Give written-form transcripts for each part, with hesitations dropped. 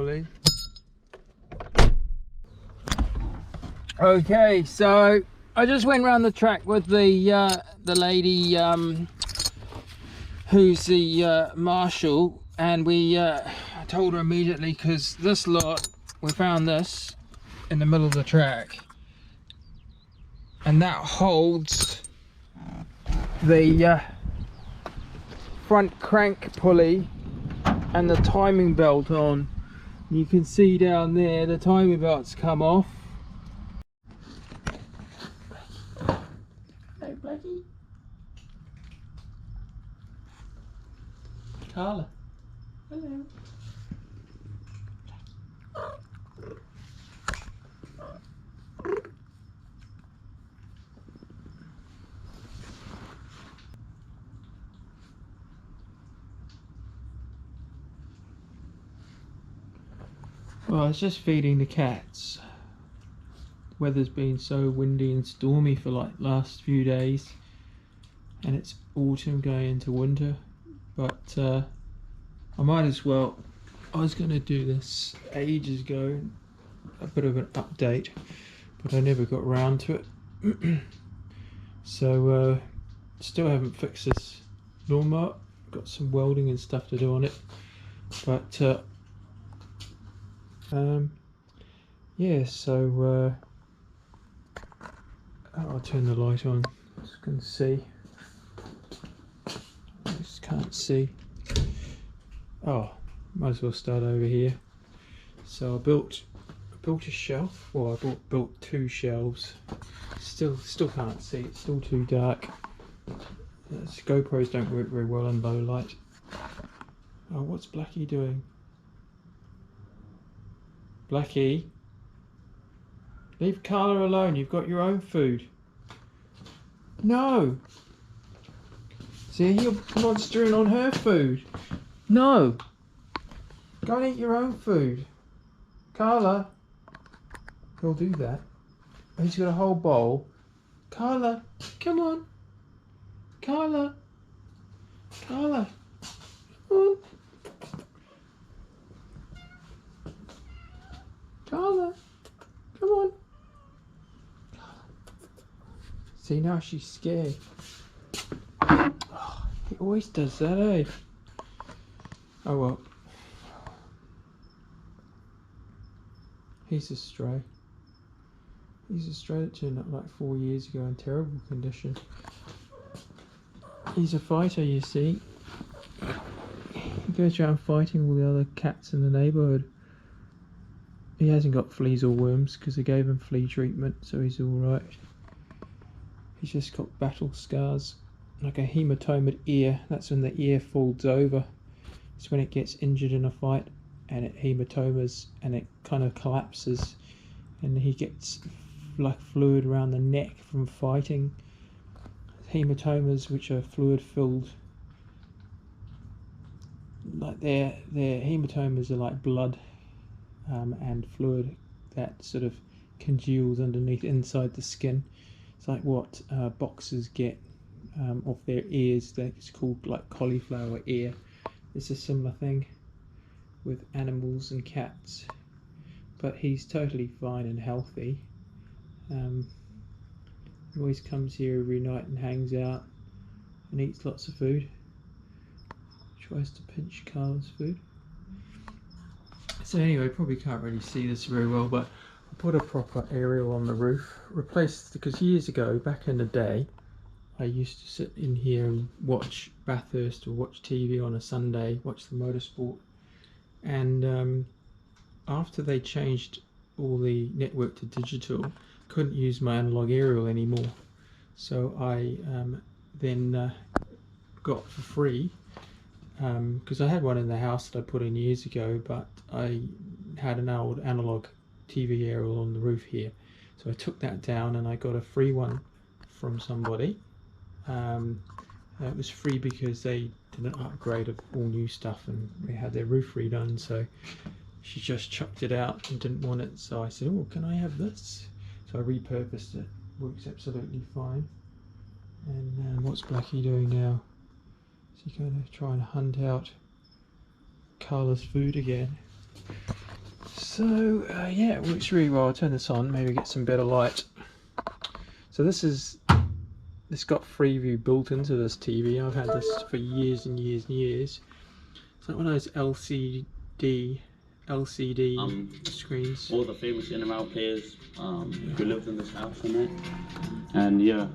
pulley. Okay, so I just went around the track with the lady who's the marshal, and we I told her immediately, because this lot, we found this in the middle of the track, and that holds the front crank pulley and the timing belt on. You can see down there the timing belt's come off. Hey Blackie. Carla. Hello. Well, I was just feeding the cats. The weather's been so windy and stormy for like last few days, and it's autumn going into winter, but I might as well. I was going to do this ages ago, a bit of an update, but I never got around to it. So still haven't fixed this lawnmower. Got some welding and stuff to do on it, but yeah, so I'll turn the light on so you can see. I just can't see. Oh, might as well start over here. So I built a shelf. Well, I built two shelves. Still can't see. It's still too dark. GoPros don't work very well in low light. Oh, what's Blackie doing? Blackie, leave Carla alone. You've got your own food. No. See, you're monstering on her food. No. Go and eat your own food. Carla. He'll do that. He's got a whole bowl. Carla, come on. Carla. Carla. Come on. Carla, come on. See, now she's scared. Oh, he always does that, eh? Oh well. He's a stray. He's a stray that turned up like 4 years ago in terrible condition. He's a fighter, you see. He goes around fighting all the other cats in the neighbourhood. He hasn't got fleas or worms because I gave him flea treatment, so he's alright. He's just got battle scars, like a hematomaed ear. That's when the ear folds over. It's when it gets injured in a fight and it hematomas and it kind of collapses, and he gets like fluid around the neck from fighting. Hematomas, which are fluid filled, like their hematomas are like blood and fluid that sort of congeals underneath inside the skin. It's like what boxers get off their ears. It's called like cauliflower ear. It's a similar thing with animals and cats, but he's totally fine and healthy. He always comes here every night and hangs out and eats lots of food. Tries to pinch Carla's food. So anyway, probably can't really see this very well, but I put a proper aerial on the roof. Replaced, because years ago, back in the day, I used to sit in here and watch Bathurst or watch TV on a Sunday, watch the motorsport. And after they changed all the network to digital, couldn't use my analog aerial anymore. So I then got for free, because I had one in the house that I put in years ago, but I had an old analog TV aerial on the roof here, so I took that down and I got a free one from somebody. It was free because they did an upgrade of all new stuff and they had their roof redone, so she just chucked it out and didn't want it, so I said, oh, can I have this? So I repurposed it. Works absolutely fine. And what's Blackie doing now? Is he going to try and hunt out Carla's food again? So yeah, it works really well. I'll turn this on, maybe get some better light. So this got Freeview built into this TV. I've had this for years and years and years. It's like one of those LCD screens. All the famous in-and-out players who lived in this house and that. And yeah,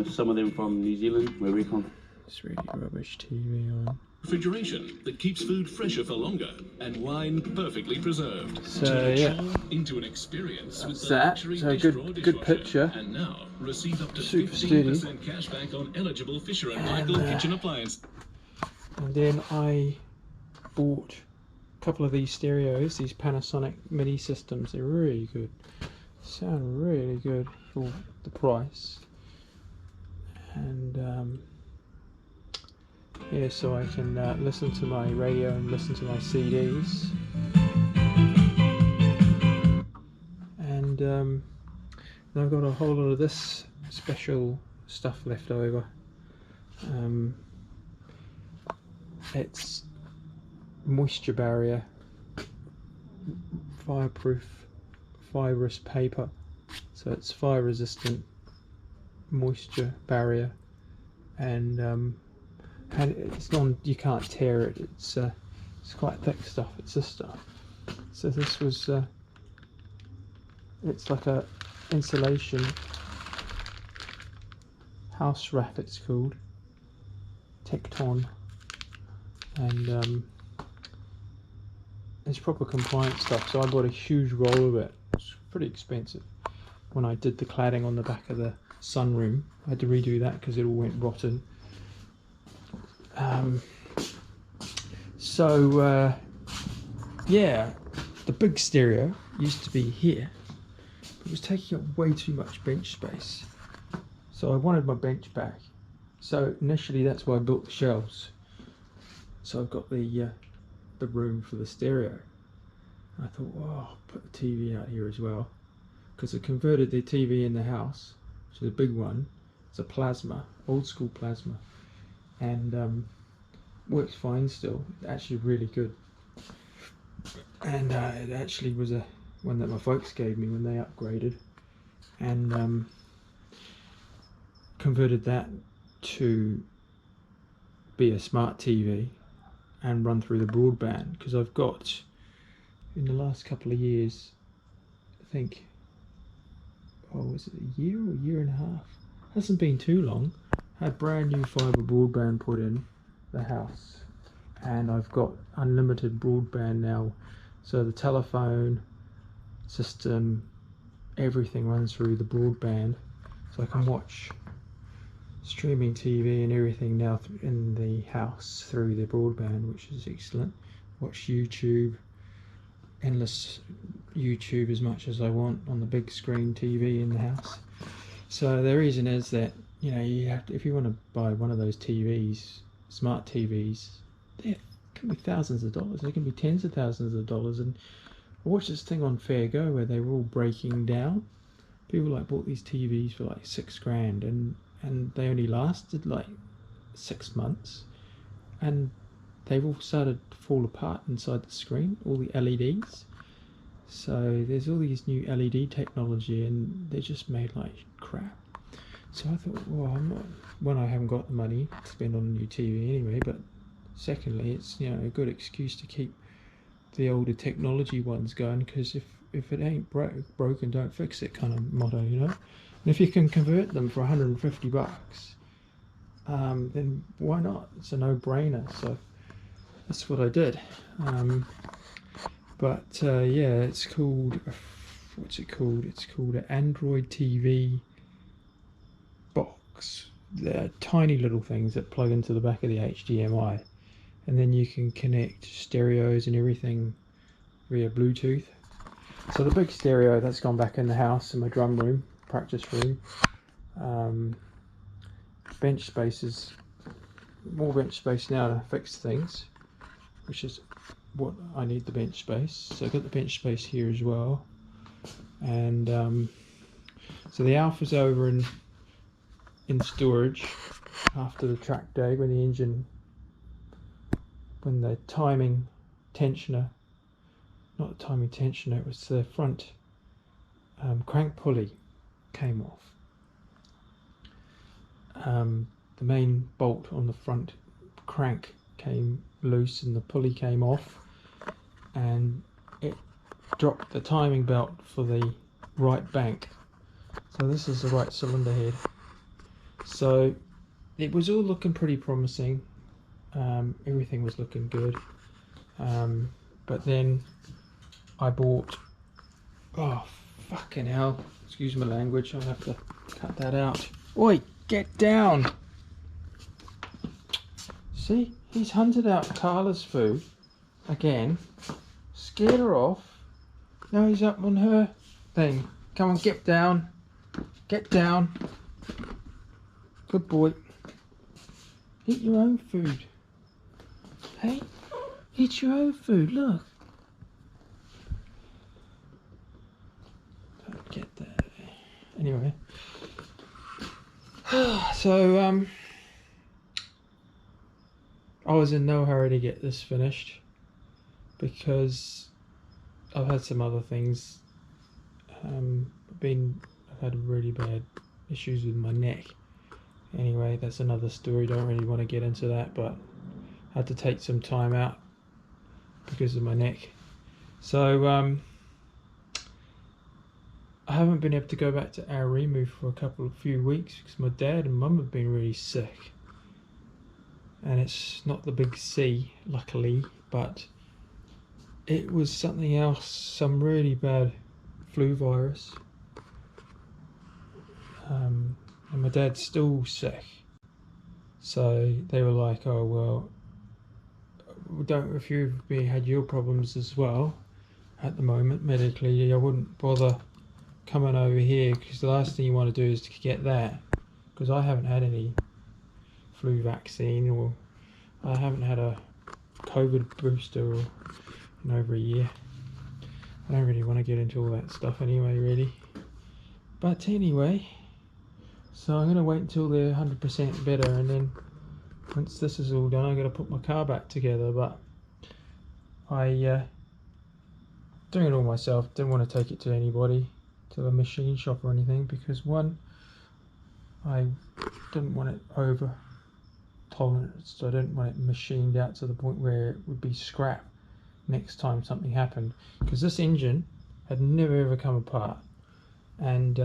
some of them from New Zealand, where we come. It's really rubbish TV on. Refrigeration that keeps food fresher for longer and wine perfectly preserved. So yeah, into an experience with that. So good picture. And now receive up to Super steady. 15% cash back on eligible Fisher and Paykel kitchen appliance. And then I bought a couple of these stereos, these Panasonic MIDI systems. They're really good. Sound really good for the price. And yeah, so I can listen to my radio and listen to my CDs. And I've got a whole lot of this special stuff left over. It's moisture barrier, fireproof, fibrous paper. So it's fire resistant, moisture barrier, and it's you can't tear it. It's quite thick stuff. It's this stuff. So this was it's like a insulation house wrap. It's called Tecton, and it's proper compliant stuff. So I bought a huge roll of it. It's pretty expensive. When I did the cladding on the back of the sunroom, I had to redo that because it all went rotten. Yeah, the big stereo used to be here. It was taking up way too much bench space, so I wanted my bench back. So initially that's why I built the shelves. So I've got the room for the stereo. I thought, oh, I'll put the TV out here as well, because I converted the TV in the house to the big one. It's a plasma, old school plasma, and works fine still. It's actually really good. And it actually was a one that my folks gave me when they upgraded, and converted that to be a smart TV and run through the broadband, because I've got, in the last couple of years, I think, was it a year or a year and a half? Hasn't been too long. I had brand new fibre broadband put in the house, and I've got unlimited broadband now. So the telephone system, everything runs through the broadband, so I can watch streaming TV and everything now in the house through the broadband, which is excellent. Watch YouTube, endless YouTube, as much as I want on the big screen TV in the house. So the reason is that, you know, you have to, if you want to buy one of those TVs, smart TVs, they can be thousands of dollars. They can be tens of thousands of dollars. And I watched this thing on Fair Go where they were all breaking down. People like bought these TVs for like $6,000, and they only lasted like 6 months, and they've all started to fall apart inside the screen, all the LEDs. So there's all these new LED technology, and they're just made like crap. So I thought, well, I haven't got the money to spend on a new TV anyway, but secondly, it's, you know, a good excuse to keep the older technology ones going, because if it ain't broken, don't fix it kind of motto, you know. And if you can convert them for $150, then why not? It's a no-brainer. So that's what I did. Yeah, it's called, what's it called? It's called an Android TV box. They're tiny little things that plug into the back of the HDMI, and then you can connect stereos and everything via Bluetooth. So the big stereo, that's gone back in the house, in my drum room, practice room. Bench space more bench space now to fix things, which is what I need, the bench space. So I've got the bench space here as well. And so the Alfa's over in storage after the track day, when the timing tensioner not the timing tensioner, it was the front crank pulley came off. The main bolt on the front crank came loose and the pulley came off, and it dropped the timing belt for the right bank. So this is the right cylinder head. So it was all looking pretty promising. Everything was looking good. But then I bought, oh fucking hell, excuse my language, I'll have to cut that out. Oi, get down! See, he's hunted out Carla's food again, scared her off. Now he's up on her thing. Come on, get down. Get down. Good boy. Eat your own food. Hey, eat your own food, look. Don't get that. Anyway. So, I was in no hurry to get this finished because I've had some other things. I've had really bad issues with my neck. Anyway, that's another story. Don't really want to get into that, but I had to take some time out because of my neck. So I haven't been able to go back to our remove for a few weeks because my dad and mum have been really sick. And it's not the big C, luckily, but it was something else, some really bad flu virus. And my dad's still sick. So they were like, oh well, if you've had your problems as well at the moment medically, I wouldn't bother coming over here because the last thing you want to do is to get that, because I haven't had any flu vaccine, or I haven't had a COVID booster in over a year. I don't really want to get into all that stuff anyway, really. But anyway, so I'm going to wait until they're 100% better, and then once this is all done, I'm going to put my car back together. But I doing it all myself, didn't want to take it to anybody, to a machine shop or anything, because one, I didn't want it over tolerance, so I didn't want it machined out to the point where it would be scrap next time something happened, because this engine had never ever come apart, and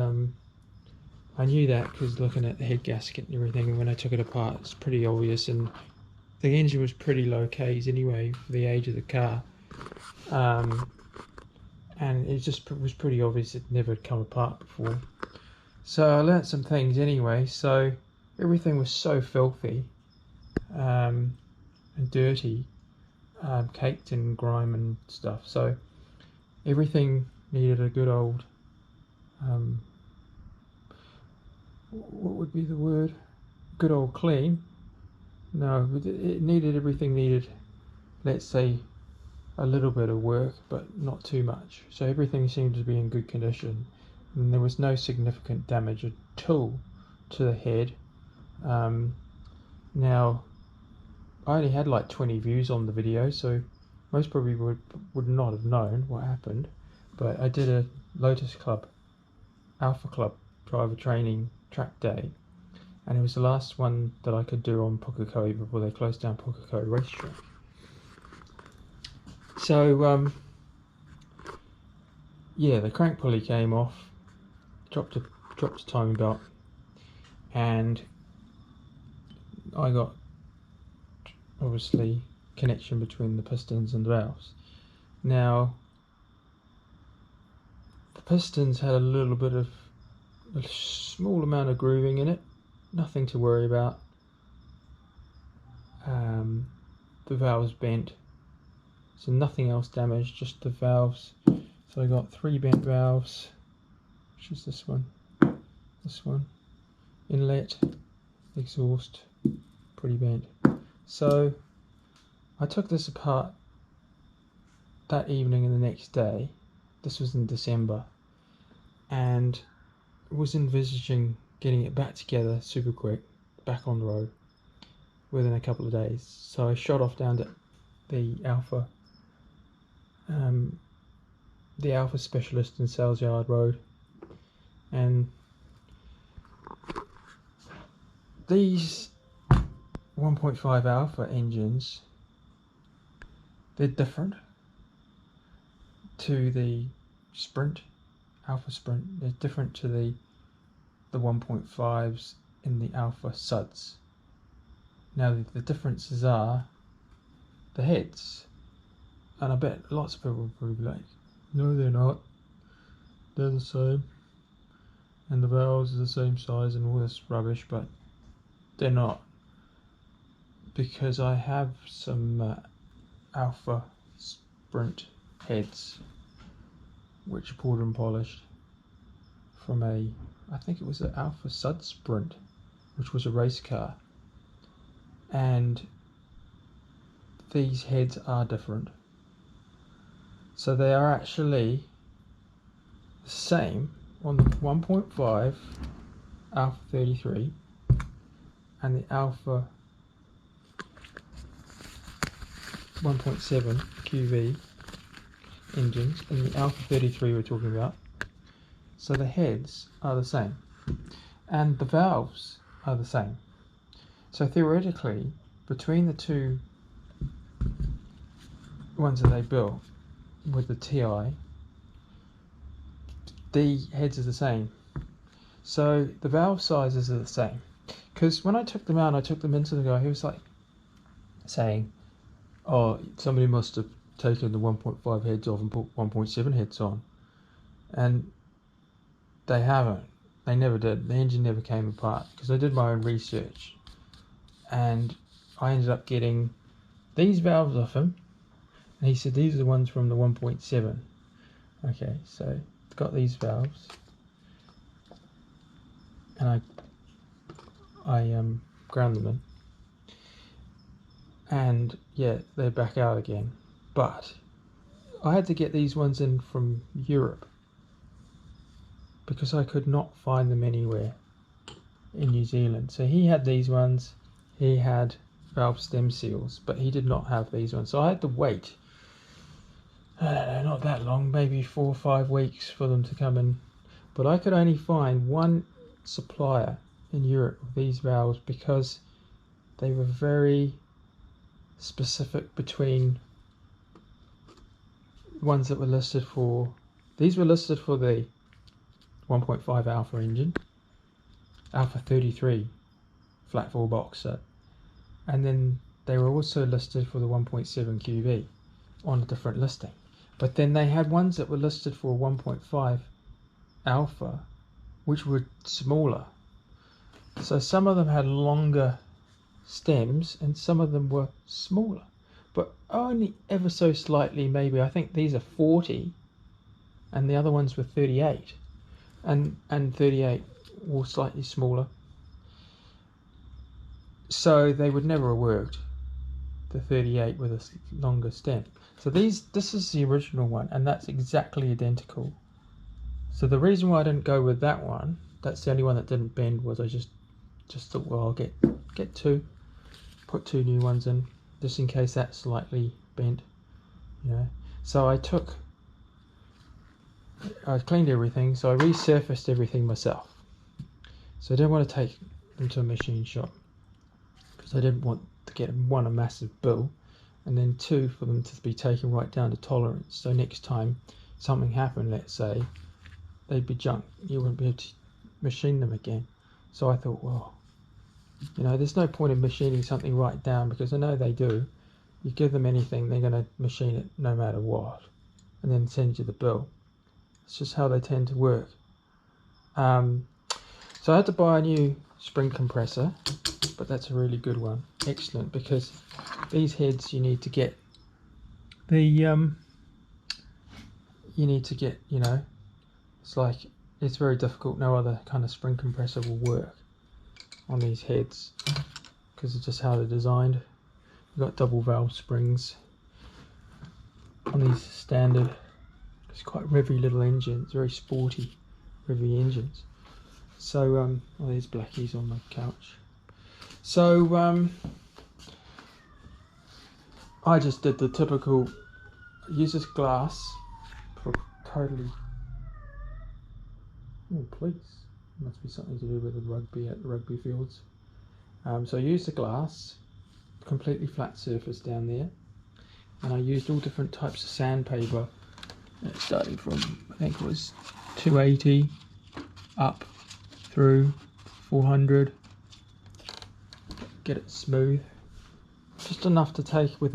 I knew that because looking at the head gasket and everything, when I took it apart it's pretty obvious, and the engine was pretty low Ks anyway for the age of the car, and it just was pretty obvious it never had come apart before. So I learnt some things anyway. So everything was so filthy and dirty, caked in grime and stuff, so everything needed a good old what would be the word, good old clean. No, it needed, everything needed, let's say, a little bit of work, but not too much. So everything seemed to be in good condition, and there was no significant damage at all to the head. Now I only had like 20 views on the video, so most probably would not have known what happened, but I did a Lotus Club, Alfa Club driver training track day, and it was the last one that I could do on Pukekohe before they closed down Pukekohe racetrack. So yeah, the crank pulley came off, dropped the timing belt, and I got obviously connection between the pistons and the valves. Now the pistons had a small amount of grooving in it, nothing to worry about. The valves bent, so nothing else damaged, just the valves. So I got 3 bent valves, which is this one, inlet, exhaust, pretty bent. So I took this apart that evening and the next day. This was in December, and was envisaging getting it back together super quick, back on the road within a couple of days. So I shot off down to the Alfa the Alfa specialist in Sales Yard Road, and these 1.5 Alfa engines, they're different to the Sprint, Alfa Sprint. They're different to the 1.5s in the Alfa Suds. Now the differences are the heads, and I bet lots of people will probably be like, no they're not, they're the same, and the valves are the same size and all this rubbish, but they're not, because I have some Alfa Sprint heads which are poured and polished from I think it was an Alfa Sud Sprint, which was a race car, and these heads are different. So they are actually the same on the 1.5 Alfa 33 and the Alfa 1.7 QV engines in the Alfa 33 we're talking about. So the heads are the same and the valves are the same. So theoretically, between the two ones that they built with the TI, the heads are the same. So the valve sizes are the same. Because when I took them out, I took them into the guy, he was like saying, oh, somebody must have taken the 1.5 heads off and put 1.7 heads on. And they haven't. They never did. The engine never came apart, because I did my own research. And I ended up getting these valves off him. And he said these are the ones from the 1.7. Okay, so I've got these valves. And I ground them in. And yeah, they're back out again. But I had to get these ones in from Europe, because I could not find them anywhere in New Zealand. So he had these ones, he had valve stem seals, but he did not have these ones. So I had to wait, I don't know, not that long, maybe 4 or 5 weeks for them to come in. But I could only find one supplier in Europe of these valves, because they were very specific between ones that were listed for, these were listed for the 1.5 Alfa engine, Alfa 33 flat 4 box set, and then they were also listed for the 1.7 QV on a different listing. But then they had ones that were listed for 1.5 Alfa, which were smaller. So some of them had longer stems and some of them were smaller, but only ever so slightly. Maybe I think these are 40 and the other ones were 38, and 38 were slightly smaller, so they would never have worked, the 38 with a longer stem. So this is the original one, and that's exactly identical. So the reason why I didn't go with that one, that's the only one that didn't bend, was I just thought, well, I'll get two, put 2 new ones in, just in case that's slightly bent, you know. So I cleaned everything, so I resurfaced everything myself. So I didn't want to take them to a machine shop, because I didn't want to get, 1, a massive bill, and then 2, for them to be taken right down to tolerance. So next time something happened, let's say, they'd be junk. You wouldn't be able to machine them again. So I thought, well, you know, there's no point in machining something right down, because I know they do. You give them anything, they're going to machine it no matter what, and then send you the bill. It's just how they tend to work. So I had to buy a new spring compressor, but that's a really good one. Excellent, because these heads you need to get the you know, it's like, it's very difficult. No other kind of spring compressor will work on these heads, because it's just how they're designed. We've got double valve springs on these standard, it's quite revvy little engines, very sporty revvy engines. So well, there's Blackie's on the couch. So I just did the typical, use this glass for totally... Oh, please. Must be something to do with the rugby at the rugby fields. So I used the glass, completely flat surface down there, and I used all different types of sandpaper, starting from, I think it was 280 up through 400, get it smooth, just enough to take with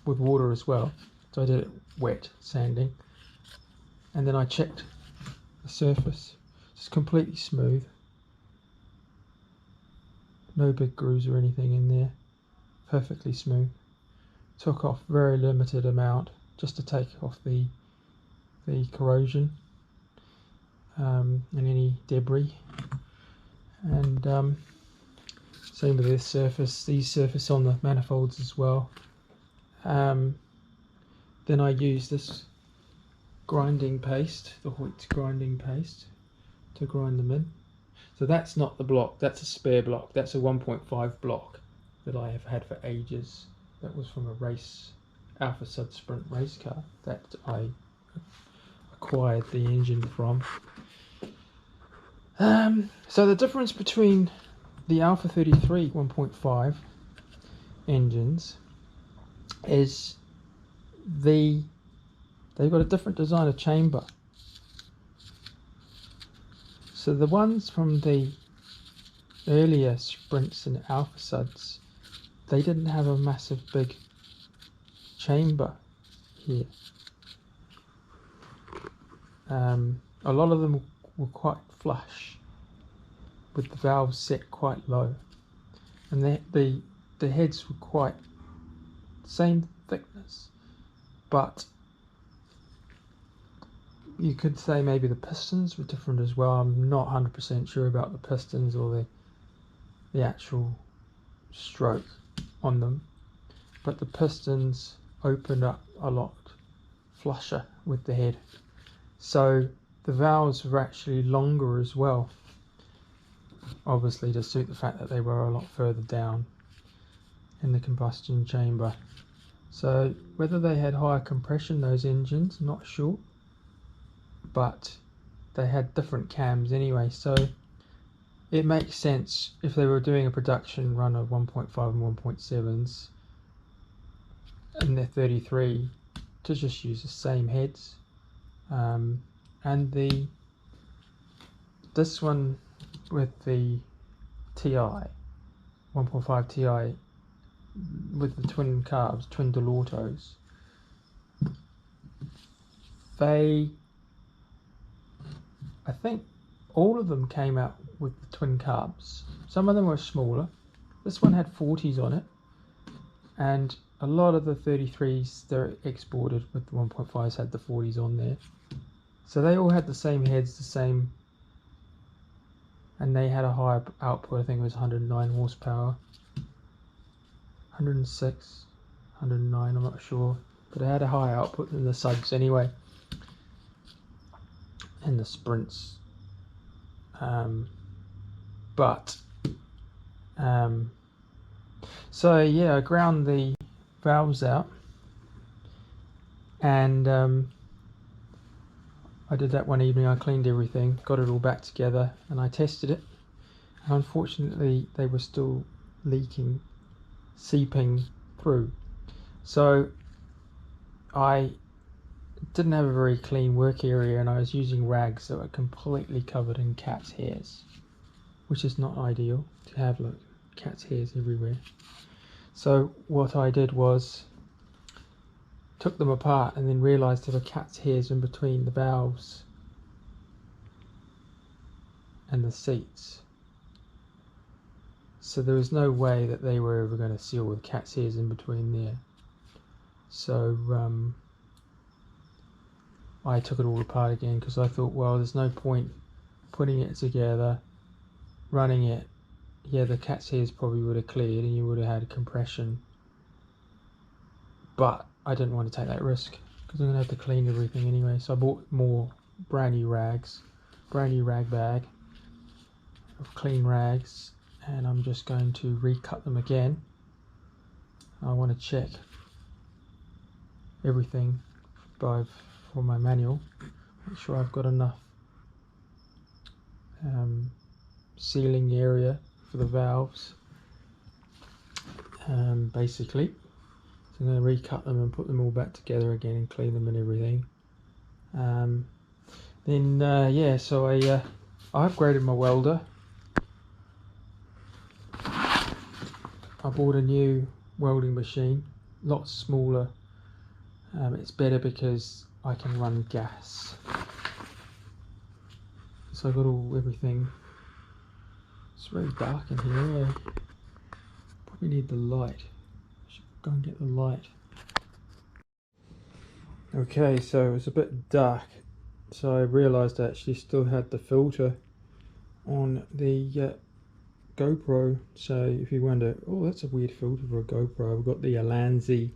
water as well. So I did it wet sanding, and then I checked the surface. It's completely smooth, no big grooves or anything in there, perfectly smooth. Took off very limited amount just to take off the corrosion and any debris. And same with this surface, these surface on the manifolds as well. Then I use this grinding paste, the Hoyt grinding paste, to grind them in. So that's not the block, that's a spare block. That's a 1.5 block that I have had for ages. That was from a race, Alfa Sud Sprint race car that I acquired the engine from. So the difference between the Alfa 33 1.5 engines is they've got a different design of chamber. So the ones from the earlier Sprints and Alfa Suds, they didn't have a massive big chamber here. A lot of them were quite flush, with the valves set quite low, and the heads were quite same thickness, but you could say maybe the pistons were different as well. I'm not 100% sure about the pistons or the actual stroke on them, but the pistons opened up a lot flusher with the head, so the valves were actually longer as well, obviously to suit the fact that they were a lot further down in the combustion chamber. So whether they had higher compression, those engines, not sure, but they had different cams anyway, so it makes sense if they were doing a production run of 1.5 and 1.7s and they're 33 to just use the same heads. And this one with the TI 1.5 TI with the twin carbs, twin Delautos, I think all of them came out with the twin carbs. Some of them were smaller. This one had 40s on it, and a lot of the 33s they're exported with the 1.5s had the 40s on there. So they all had the same heads, the same, and they had a higher output. I think it was 109 horsepower, 106, 109, I'm not sure, but it had a higher output than the Suds anyway, and the Sprints. So yeah, I ground the valves out, and I did that one evening. I cleaned everything, got it all back together, and I tested it. And unfortunately, they were still leaking, seeping through. So I didn't have a very clean work area, and I was using rags that were completely covered in cat's hairs, which is not ideal to have, like, cat's hairs everywhere. So what I did was took them apart and then realized there were cat's hairs in between the valves and the seats. So there was no way that they were ever going to seal with cat's hairs in between there. So I took it all apart again, because I thought, well, there's no point putting it together, running it. Yeah, the cat's hairs probably would have cleared and you would have had compression, but I didn't want to take that risk because I'm going to have to clean everything anyway. So I bought more brand new rags, brand new rag bag of clean rags, and I'm just going to recut them again. I want to check everything for my manual. Make sure I've got enough sealing area for the valves, basically. So I'm going to recut them and put them all back together again and clean them and everything. Yeah, so I upgraded my welder. I bought a new welding machine, lots smaller. It's better because I can run gas. So I've got everything. It's very dark in here. Probably need the light. I should go and get the light. Okay, so it was a bit dark, so I realised I actually still had the filter on the GoPro. So if you wonder, oh, that's a weird filter for a GoPro, I've got the Alfa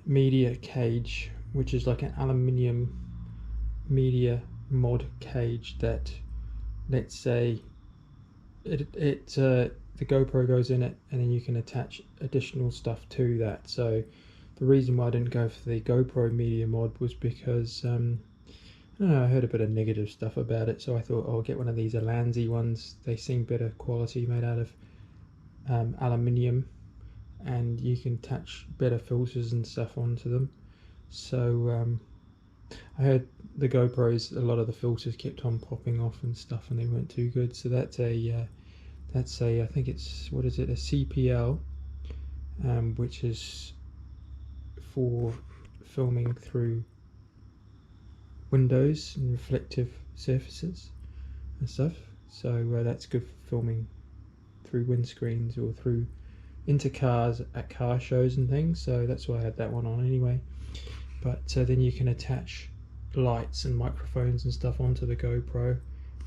media cage, which is like an aluminium media mod cage that, let's say, the GoPro goes in it, and then you can attach additional stuff to that. So the reason why I didn't go for the GoPro media mod was because I don't know, I heard a bit of negative stuff about it, so I thought, I'll get one of these Alfa ones. They seem better quality, made out of aluminium, and you can attach better filters and stuff onto them. So I heard the GoPros, a lot of the filters kept on popping off and stuff, and they weren't too good. So that's a I think it's, what is it, a CPL, which is for filming through windows and reflective surfaces and stuff. So that's good for filming through windscreens or through into cars at car shows and things. So that's why I had that one on anyway. But then you can attach lights and microphones and stuff onto the GoPro,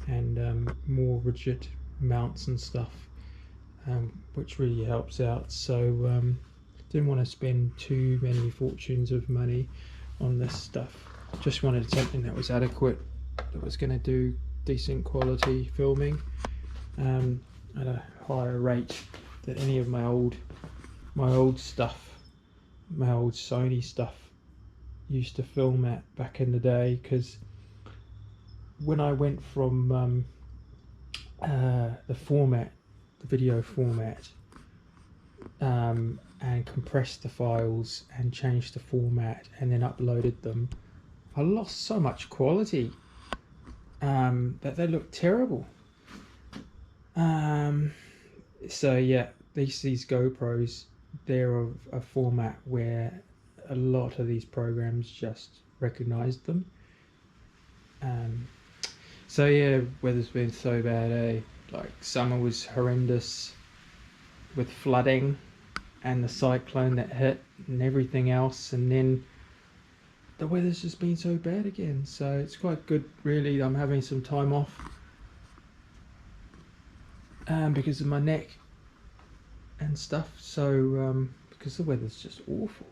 and more rigid mounts and stuff, which really helps out. So didn't want to spend too many fortunes of money on this stuff. Just wanted something that was adequate, that was going to do decent quality filming at a higher rate than any of my old stuff, my old Sony stuff used to film at back in the day. Because when I went from the video format, and compressed the files and changed the format and then uploaded them, I lost so much quality that they look terrible. So yeah, these GoPros, they're of a format where a lot of these programs just recognized them. So yeah, weather's been so bad, like summer was horrendous with flooding and the cyclone that hit and everything else, and then the weather's just been so bad again. So it's quite good really. I'm having some time off because of my neck and stuff. So because the weather's just awful,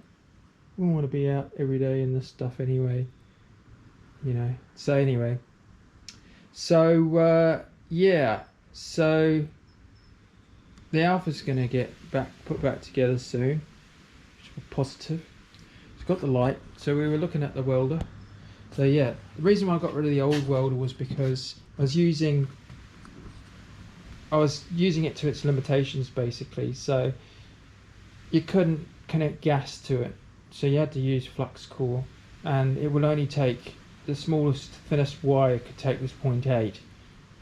we don't want to be out every day in this stuff anyway, you know. So anyway, so yeah, so the Alpha's going to get put back together soon, which is positive. It's got the light. So we were looking at the welder. So yeah, the reason why I got rid of the old welder was because I was using it to its limitations basically. So you couldn't connect gas to it, so you had to use flux core, and it will only take the smallest, thinnest wire could take this 0.8, which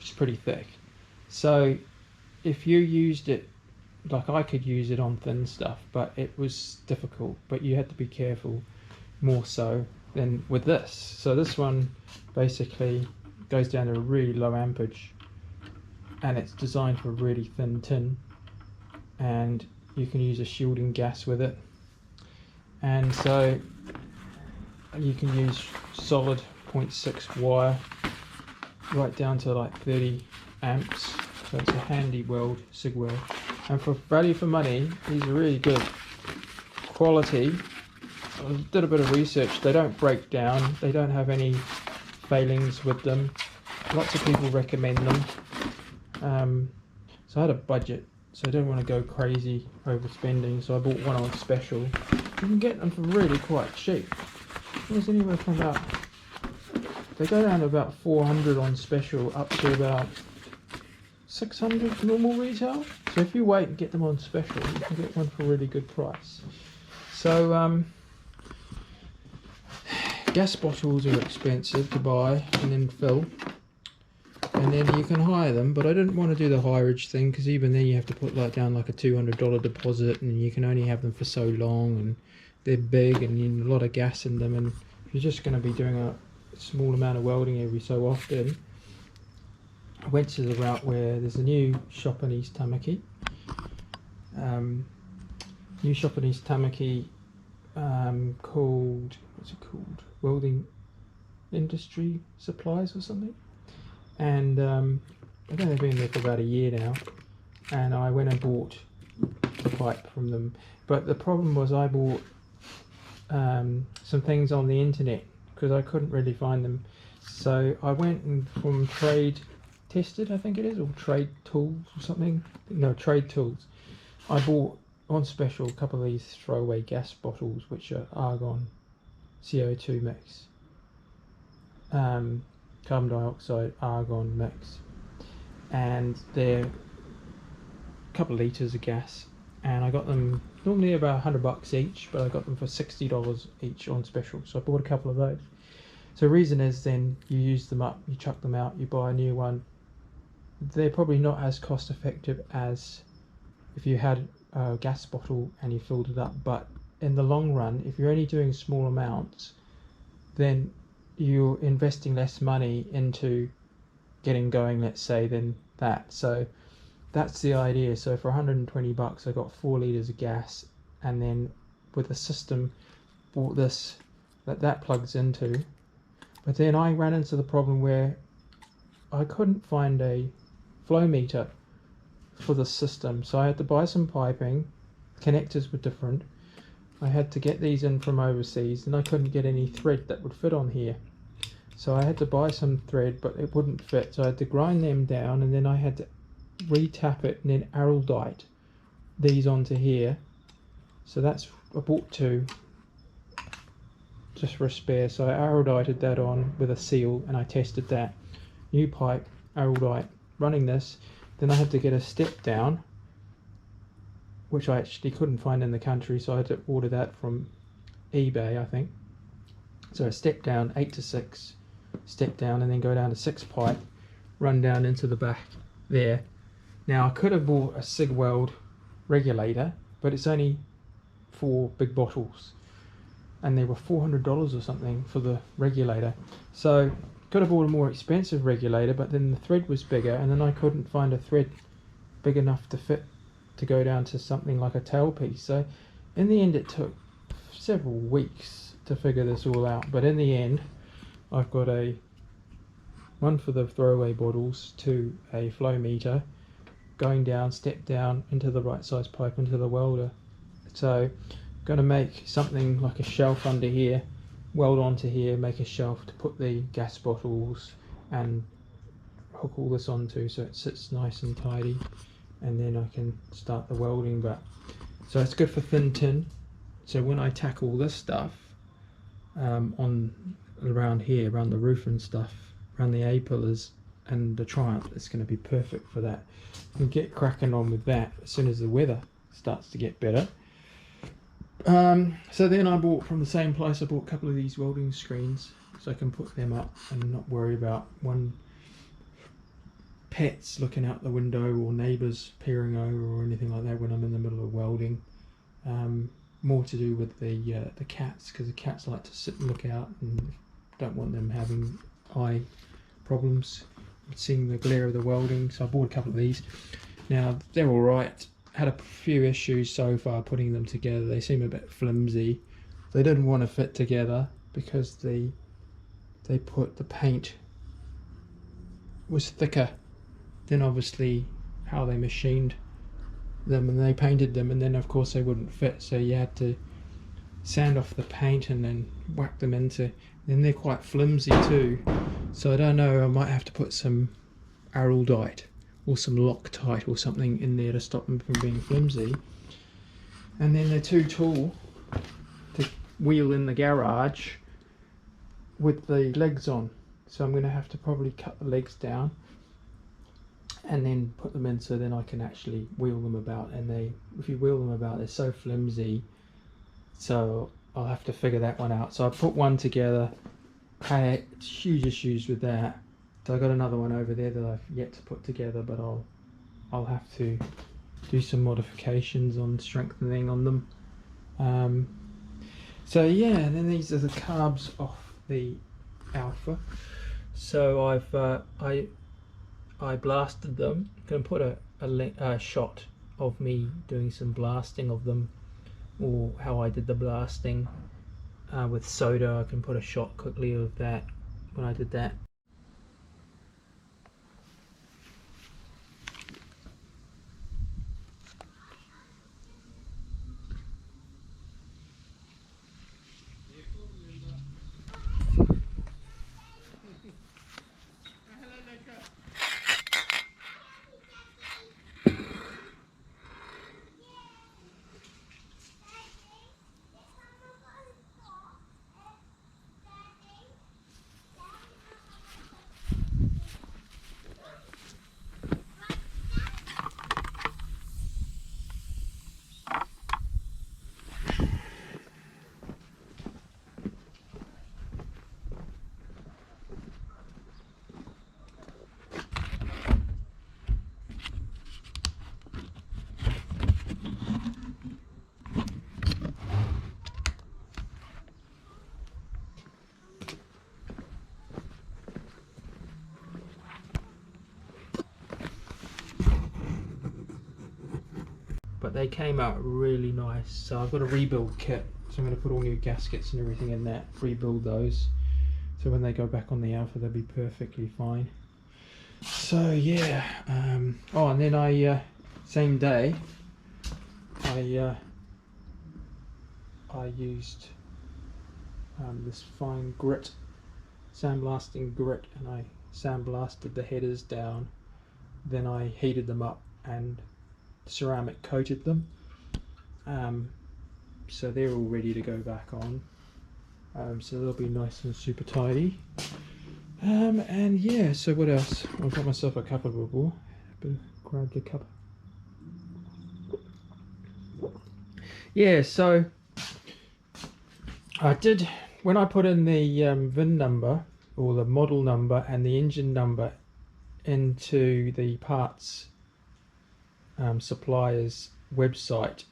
is pretty thick. So if you used it, like I could use it on thin stuff, but it was difficult. But you had to be careful more so than with this. So this one basically goes down to a really low amperage, and it's designed for a really thin tin, and you can use a shielding gas with it. And so you can use solid 0.6 wire right down to like 30 amps. So it's a handy weld, SIG weld, and for value for money, these are really good quality. I did a bit of research. They don't break down. They don't have any failings with them. Lots of people recommend them. So I had a budget, so I didn't want to go crazy overspending. So I bought one on special. You can get them for really quite cheap. It was anywhere from about, they go down to about 400 on special, up to about 600 for normal retail. So if you wait and get them on special, you can get one for a really good price. So gas bottles are expensive to buy and then fill, and then you can hire them, but I didn't want to do the hireage thing, because even then you have to put down like a $200 deposit, and you can only have them for so long, and they're big and you need a lot of gas in them, and if you're just going to be doing a small amount of welding every so often, I went to the route where there's a new shop in East Tamaki. Called, what's it called? Welding Industry Supplies or something. And I think they've been there for about a year now. And I went and bought the pipe from them. But the problem was I bought some things on the internet because I couldn't really find them. So I went and from Trade Tested, I think it is, or Trade Tools or something. No, Trade Tools. I bought on special a couple of these throwaway gas bottles, which are argon CO2 mix, carbon dioxide argon mix, and they're a couple of litres of gas, and I got them normally about $100 each, but I got them for $60 each on special, so I bought a couple of those. So the reason is then you use them up, you chuck them out, you buy a new one. They're probably not as cost effective as if you had a gas bottle and you filled it up, but in the long run, if you're only doing small amounts, then you're investing less money into getting going, let's say, than that. So that's the idea. So for $120 I got 4 litres of gas, and then with the system bought this that plugs into. But then I ran into the problem where I couldn't find a flow meter for the system, so I had to buy some piping. Connectors were different. I had to get these in from overseas, and I couldn't get any thread that would fit on here, so I had to buy some thread, but it wouldn't fit, so I had to grind them down, and then I had to re-tap it and then araldite these onto here. So that's, I bought 2 just for a spare, so I araldited that on with a seal, and I tested that. New pipe, araldite, running this. Then I had to get a step down, which I actually couldn't find in the country, so I had to order that from eBay, I think. So a step down, 8 to 6, step down, and then go down to 6 pipe, run down into the back there. Now I could have bought a SIG weld regulator, but it's only 4 big bottles, and they were $400 or something for the regulator. So could have bought a more expensive regulator, but then the thread was bigger, and then I couldn't find a thread big enough to fit to go down to something like a tailpiece. So in the end it took several weeks to figure this all out, but in the end I've got one for the throwaway bottles, 2 a flow meter, going down, step down into the right size pipe into the welder. So I'm going to make something like a shelf under here, weld onto here, make a shelf to put the gas bottles and hook all this onto so it sits nice and tidy, and then I can start the welding. But so it's good for thin tin, so when I tackle this stuff on around here, around the roof and stuff, around the A pillars and the Triumph, it's going to be perfect for that. And get cracking on with that as soon as the weather starts to get better. So then I bought from the same place, I bought a couple of these welding screens so I can put them up and not worry about pets looking out the window or neighbours peering over or anything like that when I'm in the middle of welding. More to do with the cats, because the cats like to sit and look out and don't want them having eye problems seeing the glare of the welding. So I bought a couple of these. Now they're alright. Had a few issues so far putting them together. They seem a bit flimsy. They didn't want to fit together because they put the paint was thicker than obviously how they machined them, and they painted them, and then of course they wouldn't fit, so you had to sand off the paint and then whack them into. Then they're quite flimsy too, so I don't know, I might have to put some araldite or some Loctite or something in there to stop them from being flimsy. And then they're too tall to wheel in the garage, with the legs on, so I'm going to have to probably cut the legs down and then put them in, so then I can actually wheel them about. And if you wheel them about, they're so flimsy, so I'll have to figure that one out. So I put one together, had huge issues with that, so I got another one over there that I've yet to put together, but I'll have to do some modifications on strengthening on them. So yeah, and then these are the carbs off the Alfa. So I blasted them. I'm going to put a shot of me doing some blasting of them, or how I did the blasting with soda. I can put a shot quickly of that when I did that. But they came out really nice. So I've got a rebuild kit, so I'm going to put all new gaskets and everything in that, rebuild those, so when they go back on the Alfa they'll be perfectly fine. So yeah, oh, and then I same day I used this fine grit, sandblasting grit, and I sandblasted the headers down. Then I heated them up and ceramic coated them, so they're all ready to go back on, so they'll be nice and super tidy. And yeah, so what else? I've got myself a cup of bubble, grab the cup. Yeah, so I did, when I put in the VIN number, or the model number and the engine number into the parts supplier's website,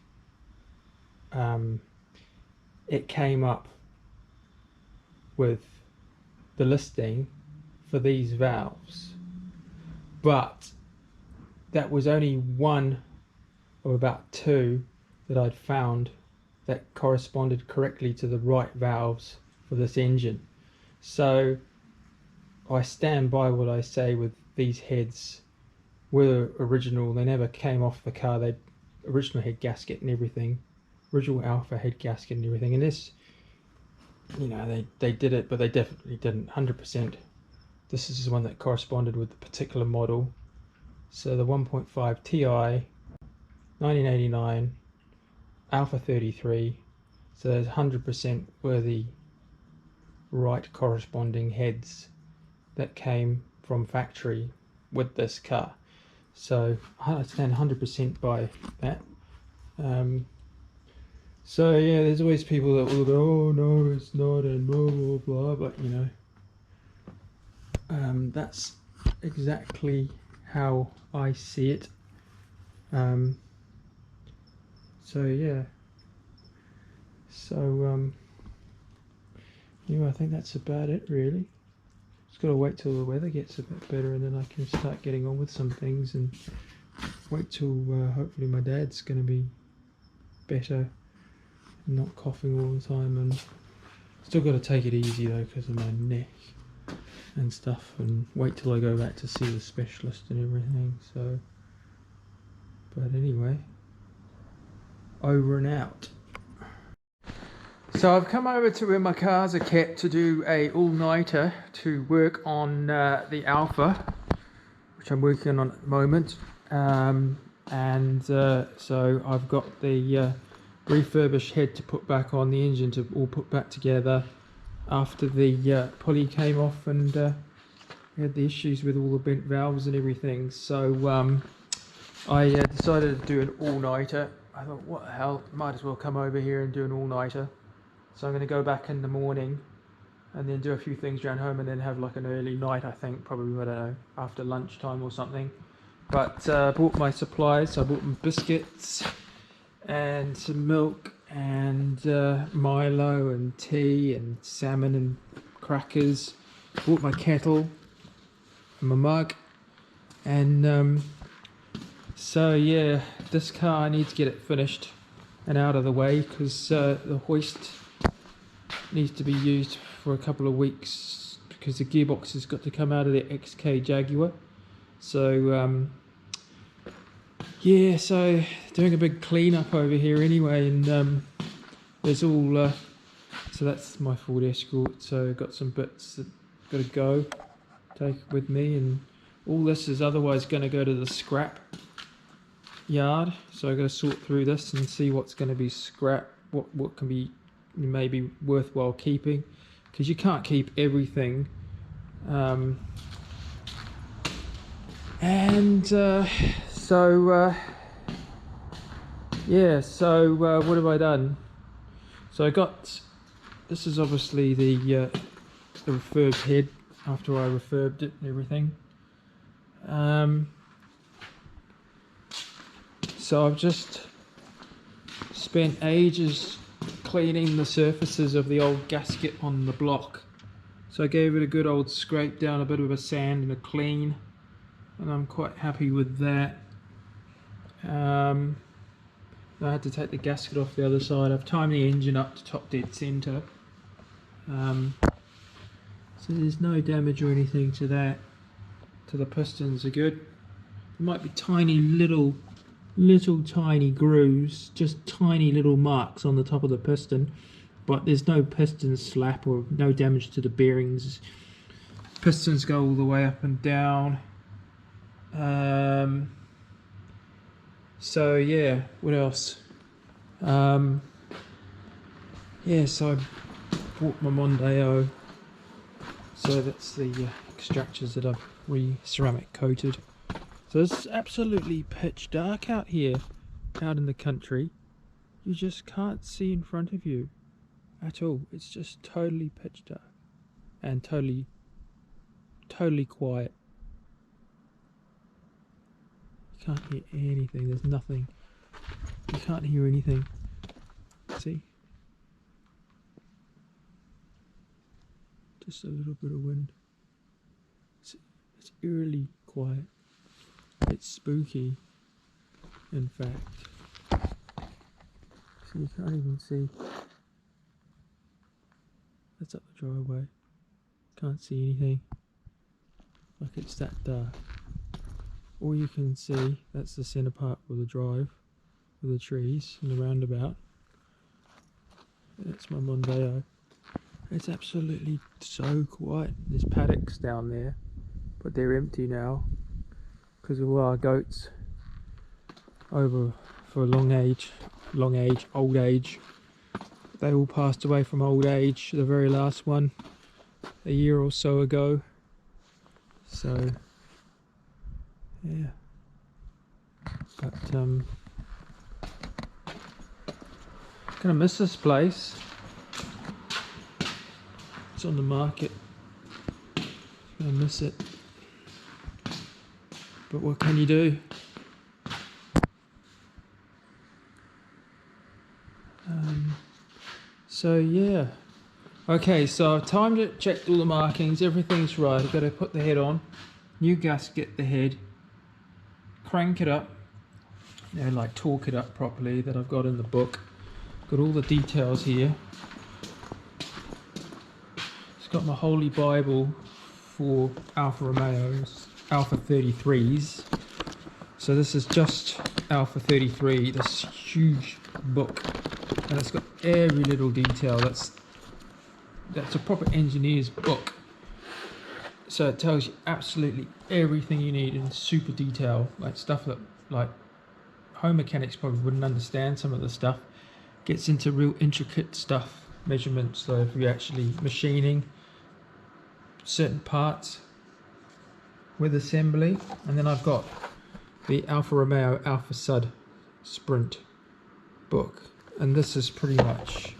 it came up with the listing for these valves, but that was only one of about two that I'd found that corresponded correctly to the right valves for this engine. So I stand by what I say with these heads. Were original, they never came off the car. They original head gasket and everything, original Alfa head gasket and everything. And this, you know, they did it, but they definitely didn't 100%. This is the one that corresponded with the particular model. So the 1.5 Ti 1989 Alfa 33. So there's 100% were the right corresponding heads that came from factory with this car. So I stand 100% by that. So yeah, there's always people that will go, oh no, it's not, and blah blah blah, but you know, that's exactly how I see it. So yeah, so yeah, I think that's about it really. Just gotta wait till the weather gets a bit better, and then I can start getting on with some things, and wait till hopefully my dad's gonna be better, not coughing all the time, and still got to take it easy though because of my neck and stuff, and wait till I go back to see the specialist and everything. So, but anyway, over and out. So I've come over to where my cars are kept to do a all-nighter to work on the Alfa, which I'm working on at the moment, so I've got the refurbished head to put back on, the engine to all put back together, after the pulley came off, and we had the issues with all the bent valves and everything. So I decided to do an all-nighter. I thought, what the hell, might as well come over here and do an all-nighter. So I'm going to go back in the morning and then do a few things around home, and then have like an early night, I think, probably, I don't know, after lunchtime or something. But I bought my supplies. I bought my biscuits and some milk and Milo and tea and salmon and crackers. Bought my kettle and my mug. And so yeah, this car, I need to get it finished and out of the way, because the hoist needs to be used for a couple of weeks, because the gearbox has got to come out of the XK Jaguar. So yeah, so doing a big clean up over here anyway, and there's all so that's my Ford Escort. So I've got some bits that got to go, take with me, and all this is otherwise going to go to the scrap yard. So I've got to sort through this and see what's going to be scrap, what can be maybe worthwhile keeping, because you can't keep everything. Yeah, so what have I done? So I got, this is obviously the refurbed head after I refurbed it and everything. So I've just spent ages cleaning the surfaces of the old gasket on the block. So I gave it a good old scrape down, a bit of a sand and a clean, and I'm quite happy with that. I had to take the gasket off the other side. I've timed the engine up to top dead centre, so there's no damage or anything to that. To the pistons are good. There might be tiny little tiny grooves, just tiny little marks on the top of the piston, but there's no piston slap or no damage to the bearings. Pistons go all the way up and down. So yeah, what else? Yeah, so I bought my Mondeo. So that's the extractors that I've ceramic coated. So it's absolutely pitch dark out here, out in the country. You just can't see in front of you at all. It's just totally pitch dark and totally quiet. You can't hear anything. There's nothing. You can't hear anything. See? Just a little bit of wind. It's eerily quiet. It's spooky, in fact. So you can't even see. That's up the driveway. Can't see anything. Like, it's that dark. All you can see, that's the centre part of the drive, with the trees and the roundabout. That's my Mondeo. It's absolutely so quiet. There's paddocks down there, but they're empty now because of all our goats over for old age. They all passed away from old age. The very last one a year or so ago. So yeah, but gonna miss this place. It's on the market. Gonna miss it, but what can you do? So yeah, okay, so I've timed it, checked all the markings, everything's right. I've got to put the head on, new gasket, the head, crank it up, you know, like torque it up properly, that I've got in the book. Got all the details here. It's got my holy Bible for Alfa Romeos, Alfa 33's. So this is just Alfa 33, this huge book, and it's got every little detail. That's a proper engineer's book. So it tells you absolutely everything you need in super detail, like stuff that like home mechanics probably wouldn't understand. Some of the stuff gets into real intricate stuff measurements though if you're actually machining certain parts with assembly. And then I've got the Alfa Romeo Alfa Sud Sprint book, and this is pretty much,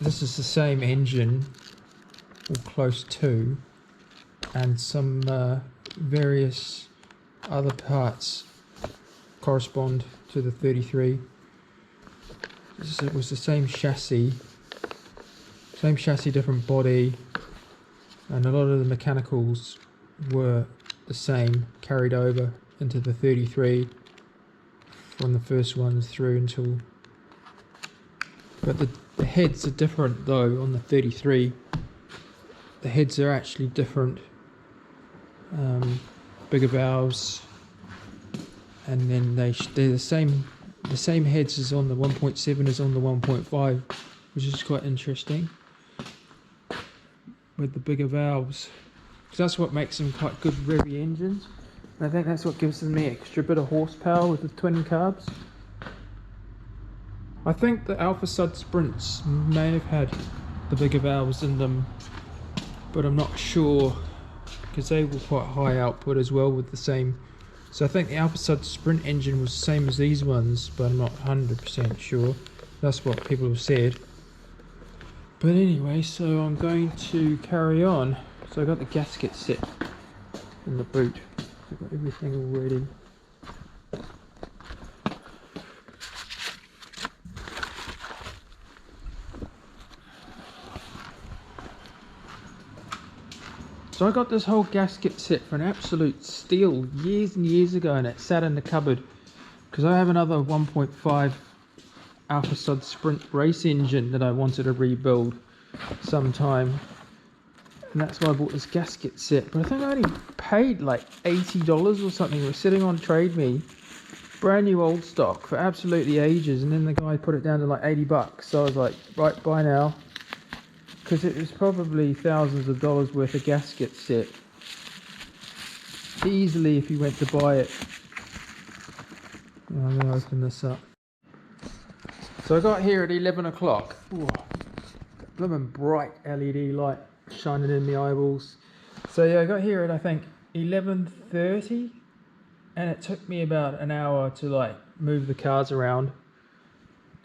this is the same engine or close to, and some various other parts correspond to the 33. It was the same chassis, different body, and a lot of the mechanicals were the same, carried over into the 33 from the first ones through until, but the heads are different though on the 33. The heads are actually different, bigger valves, and then they're the same heads as on the 1.7 as on the 1.5, which is quite interesting with the bigger valves, because that's what makes them quite good revvy engines, and I think that's what gives them the extra bit of horsepower with the twin carbs. I think the Alfa Sud Sprints may have had the bigger valves in them, but I'm not sure, because they were quite high output as well with the same. So I think the Alfa Sud Sprint engine was the same as these ones, but I'm not 100% sure. That's what people have said. But anyway, so I'm going to carry on. So I got the gasket set in the boot. I've got everything all ready. So I got this whole gasket set for an absolute steal years and years ago, and it sat in the cupboard because I have another 1.5 Alfa Sud Sprint race engine that I wanted to rebuild sometime, and that's why I bought this gasket set. But I think I only paid like $80 or something. It was sitting on Trade Me, brand new old stock, for absolutely ages, and then the guy put it down to like $80. So I was like, right, buy now. Because it was probably thousands of dollars worth of gasket set easily if you went to buy it. I'm going to open this up. So I got here at 11 o'clock. Blooming bright LED light shining in my eyeballs. So yeah, I got here at I think 11:30, and it took me about an hour to like move the cars around,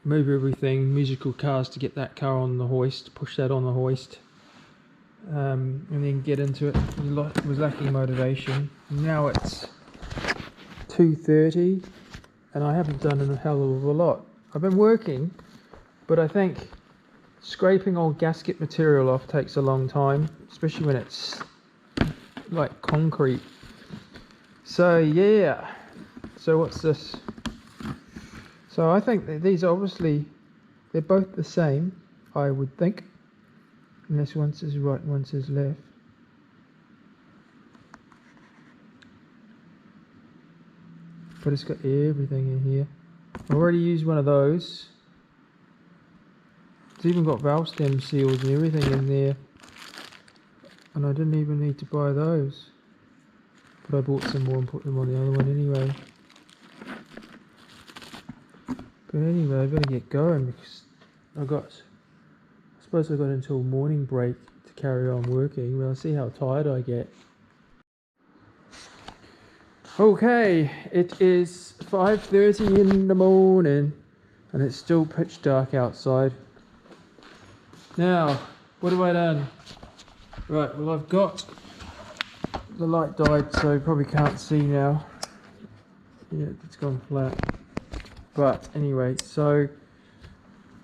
move everything, musical cars, to get that car on the hoist, push that on the hoist, and then get into it. It was lacking motivation. Now it's 2:30 and I haven't done a hell of a lot. I've been working, but I think scraping old gasket material off takes a long time, especially when it's like concrete. So yeah, so what's this? So I think that these obviously, they're both the same, I would think, unless one says right and one says left. But it's got everything in here. I've already used one of those. It's even got valve stem seals and everything in there, and I didn't even need to buy those, but I bought some more and put them on the other one anyway. But anyway, I better get going because I suppose I got until morning break to carry on working. Well, I'll see how tired I get. Okay, it is 5:30 in the morning and it's still pitch dark outside. Now, what have I done? Right, well, I've got, the light died, so you probably can't see now. Yeah, it's gone flat. But anyway, so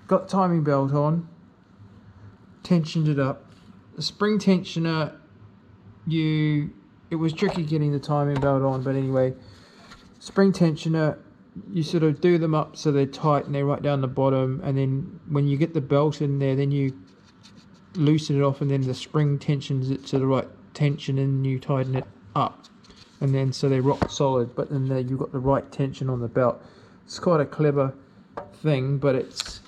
got the timing belt on, tensioned it up. The spring tensioner, it was tricky getting the timing belt on, but anyway, spring tensioner, you sort of do them up so they're tight and they're right down the bottom, and then when you get the belt in there, then you loosen it off, and then the spring tensions it to the right tension and you tighten it up, and then so they're rock solid, but then there you've got the right tension on the belt. It's quite a clever thing, but it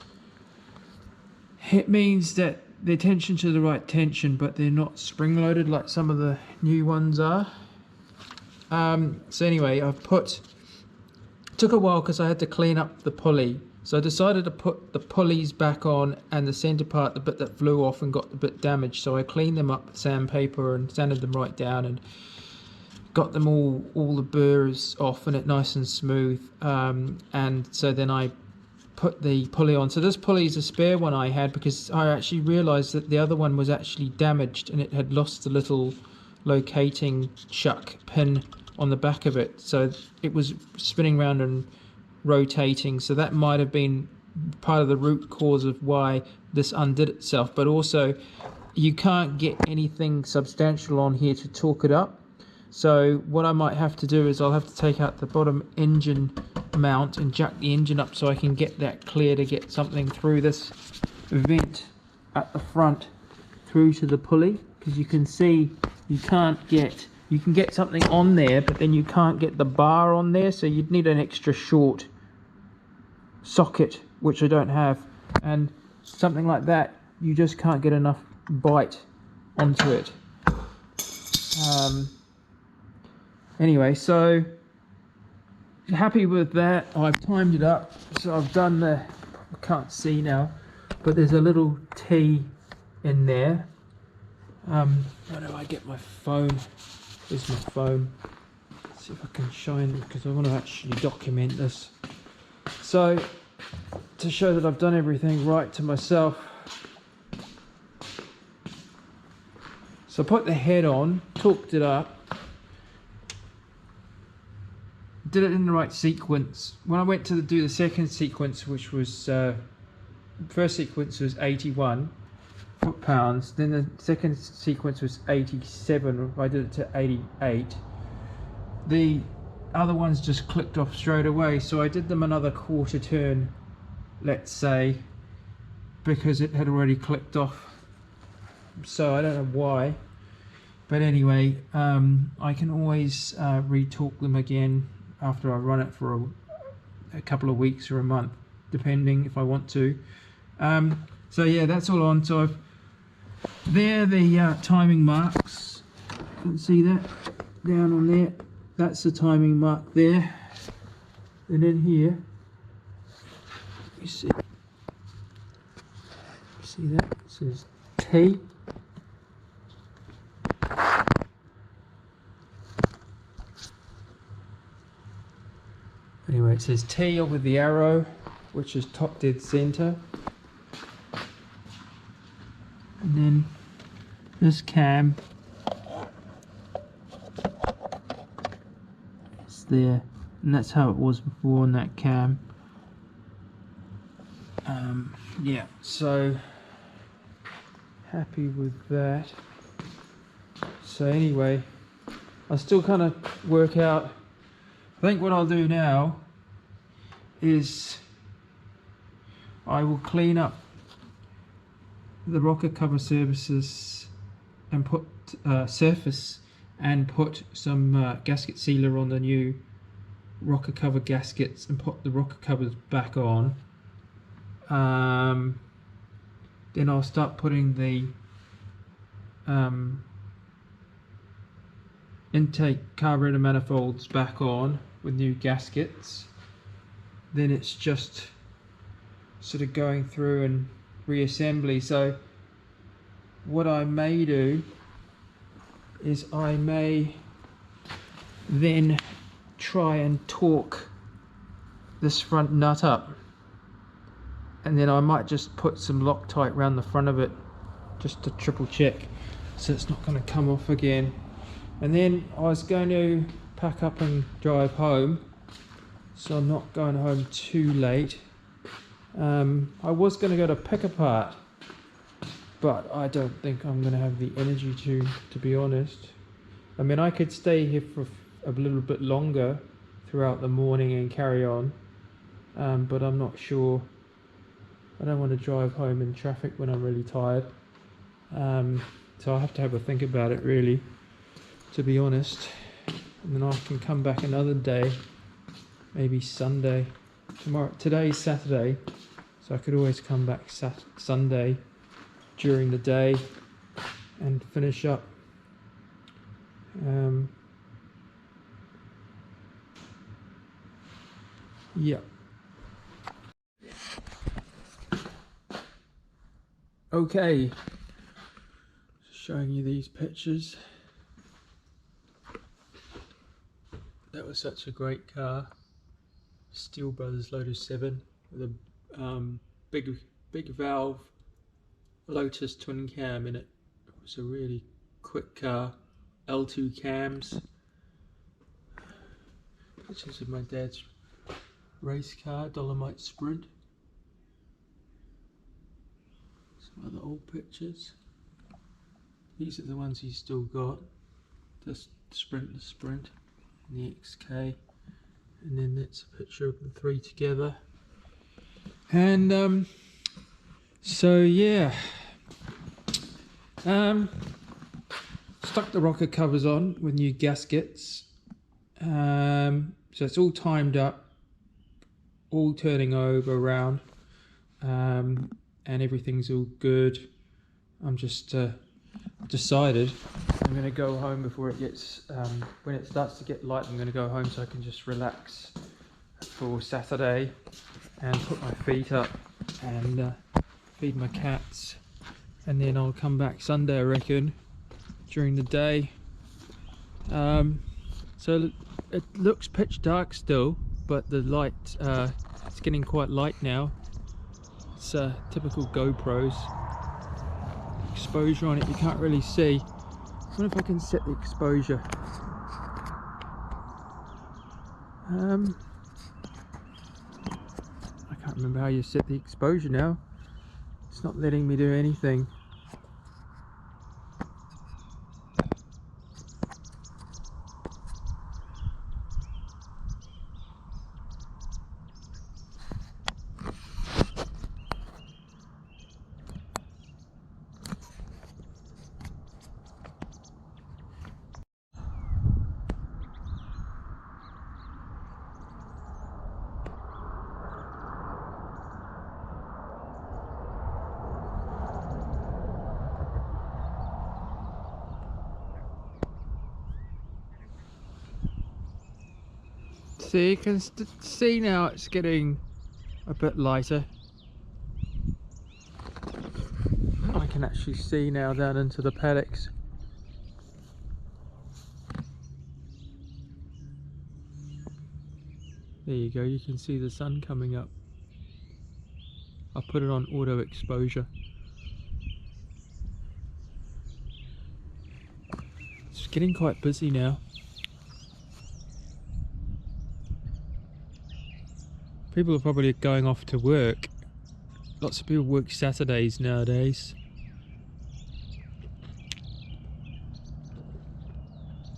means that they're tensioned to the right tension, but they're not spring loaded like some of the new ones are. So anyway, took a while because I had to clean up the pulley So I decided to put the pulleys back on and the center part, the bit that flew off and got a bit damaged. So I cleaned them up with sandpaper and sanded them right down and got them all the burrs off and it nice and smooth. And so then I put the pulley on. So this pulley is a spare one I had because I actually realized that the other one was actually damaged and it had lost the little locating chuck pin on the back of it. So it was spinning around and rotating. So that might have been part of the root cause of why this undid itself. But also you can't get anything substantial on here to torque it up. So what I might have to do is I'll have to take out the bottom engine mount and jack the engine up so I can get that clear to get something through this vent at the front through to the pulley, because you can see you can get something on there, but then you can't get the bar on there, so you'd need an extra short socket, which I don't have, and something like that you just can't get enough bite onto it. Anyway, so happy with that. I've timed it up, so I've done the, I can't see now, but there's a little T in there. How do I get my phone? Where's my phone? Let's see if I can shine it, because I want to actually document this. So to show that I've done everything right to myself, so I put the head on, torqued it up, did it in the right sequence. When I went to do the second sequence, which was first sequence was 81 foot-pounds, then the second sequence was 87. I did it to 88. The other ones just clicked off straight away, so I did them another quarter turn, let's say, because it had already clicked off. So I don't know why, but anyway, I can always re-torque them again after I run it for a couple of weeks or a month, depending if I want to. So yeah, that's all on. So there, the timing marks. You can see that down on there. That's the timing mark there. And in here, you see that? It says T. Anyway, it says T with the arrow, which is top dead center. And then this cam is there, and that's how it was before on that cam. Yeah, so happy with that. So anyway, I still kind of work out. I think what I'll do now is I will clean up the rocker cover surfaces and put surface and put some gasket sealer on the new rocker cover gaskets and put the rocker covers back on. Then I'll start putting the intake carburetor manifolds back on with new gaskets. Then it's just sort of going through and reassembly. So what I may do is I may then try and torque this front nut up, and then I might just put some Loctite around the front of it just to triple check so it's not going to come off again. And then I was going to pack up and drive home, so I'm not going home too late. I was going to go to pick apart, but I don't think I'm going to have the energy to be honest. I mean, I could stay here for a little bit longer throughout the morning and carry on, but I'm not sure. I don't want to drive home in traffic when I'm really tired, so I'll have to have a think about it really, to be honest. And then I can come back another day, maybe Sunday. Today's Saturday, so I could always come back Sunday during the day and finish up. Yeah. Okay, showing you these pictures. That was such a great car. Steel Brothers Lotus 7 with a big valve Lotus twin cam in it. It was a really quick car. L2 cams. Pictures of my dad's race car, Dolomite Sprint. Some other old pictures. These are the ones he's still got. That's the Sprint, and the XK. And then that's a picture of the three together. And so yeah. Stuck the rocker covers on with new gaskets. So it's all timed up, all turning over around, and everything's all good. I'm just decided I'm going to go home before it gets, when it starts to get light, I'm going to go home so I can just relax for Saturday and put my feet up and feed my cats, and then I'll come back Sunday, I reckon, during the day. So it looks pitch dark still, but the light, it's getting quite light now. It's typical GoPros. Exposure on it, you can't really see. I wonder if I can set the exposure. I can't remember how you set the exposure now. It's not letting me do anything. See, you can see now it's getting a bit lighter. I can actually see now down into the paddocks. There you go, you can see the sun coming up. I'll put it on auto exposure. It's getting quite busy now. People are probably going off to work. Lots of people work Saturdays nowadays.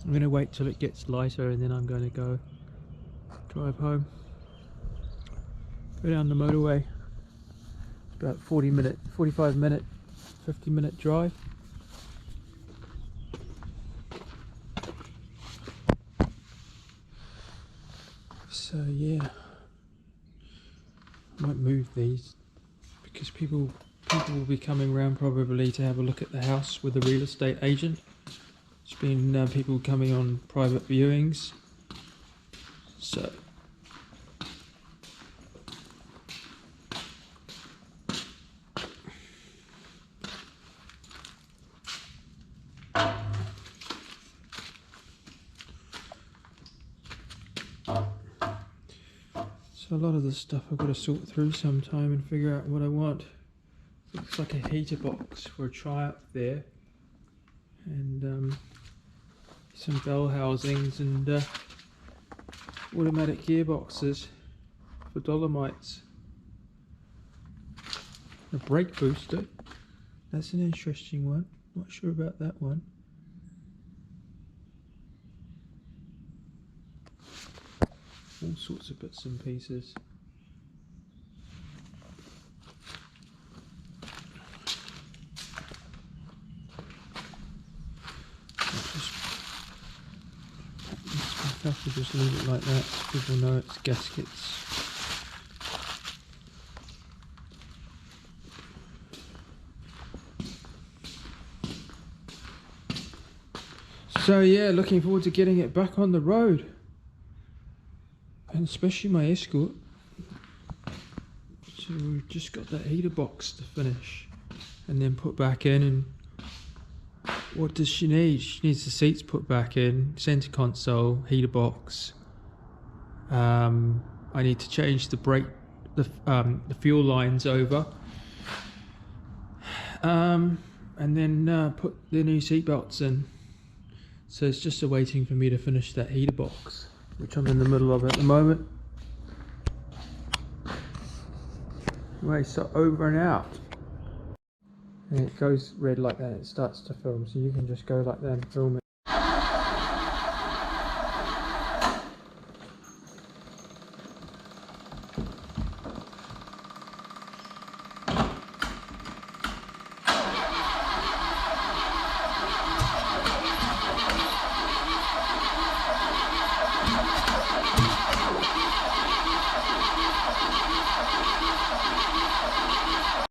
I'm going to wait till it gets lighter and then I'm going to go drive home. Go down the motorway. It's about 45 minute, 50-minute drive. So yeah. I might move these because people will be coming around probably to have a look at the house with the real estate agent. There's been people coming on private viewings, so a lot of the stuff I've got to sort through sometime and figure out what I want. Looks like a heater box for a try-up there, and some bell housings and automatic gearboxes for Dolomites. A brake booster, that's an interesting one, not sure about that one. All sorts of bits and pieces. I have to just leave it like that so people know it's gaskets. So yeah, looking forward to getting it back on the road. And especially my Escort. So we've just got that heater box to finish. and then put back in. And what does she need? She needs the seats put back in, center console, heater box. I need to change the brake, the fuel lines over, and then put the new seat belts in. So it's just waiting for me to finish that heater box, which I'm in the middle of at the moment. Anyway, so over and out. And it goes red like that, it starts to film, so you can just go like that and film it.